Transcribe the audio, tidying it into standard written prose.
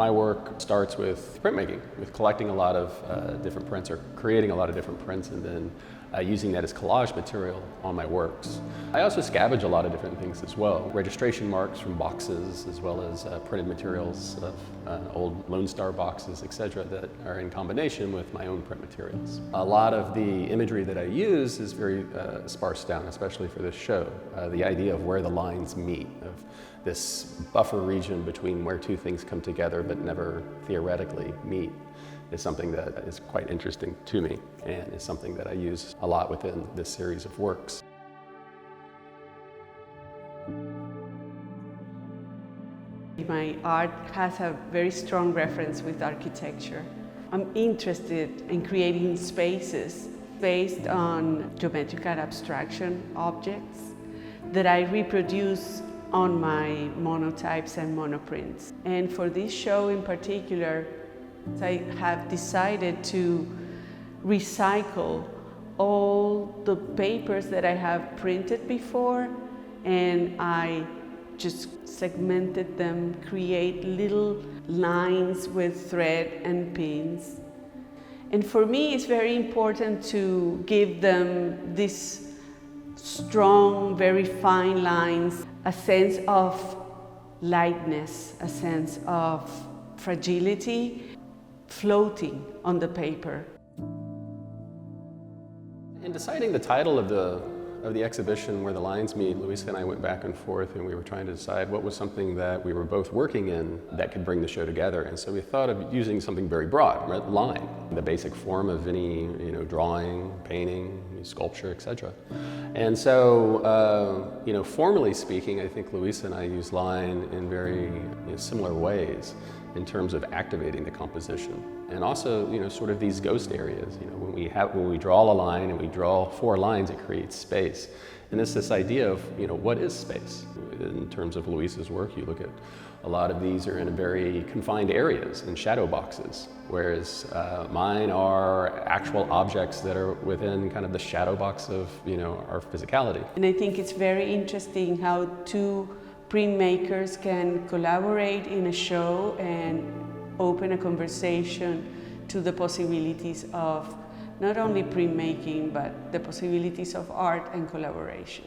My work starts with printmaking, with collecting a lot of different prints or creating a lot of different prints and then using that as collage material on my works. I also scavenge a lot of different things as well. Registration marks from boxes as well as printed materials of old Lone Star boxes, etc. that are in combination with my own print materials. A lot of the imagery that I use is very sparse down, especially for this show. The idea of where the lines meet, of this buffer region between where two things come together but never theoretically meet, is something that is quite interesting to me and is something that I use a lot within this series of works. My art has a very strong reference with architecture. I'm interested in creating spaces based on geometrical abstraction objects that I reproduce on my monotypes and monoprints. And for this show in particular, I have decided to recycle all the papers that I have printed before, and I just segmented them, create little lines with thread and pins. And for me, it's very important to give them this strong, very fine lines, a sense of lightness, a sense of fragility, floating on the paper. In deciding the title of the exhibition, Where the Lines Meet, Luisa and I went back and forth and we were trying to decide what was something that we were both working in that could bring the show together. And so we thought of using something very broad, right? Line, the basic form of any drawing, painting, sculpture, etc. And so, formally speaking, I think Luisa and I use line in very similar ways in terms of activating the composition. And also, sort of these ghost areas. When we draw a line and we draw 4 lines, it creates space. And it's this idea of, what is space? In terms of Luisa's work, you look at a lot of these are in very confined areas, in shadow boxes, whereas mine are actual objects that are within kind of the shadow box of, our physicality. And I think it's very interesting how two printmakers can collaborate in a show and open a conversation to the possibilities of not only printmaking, but the possibilities of art and collaboration.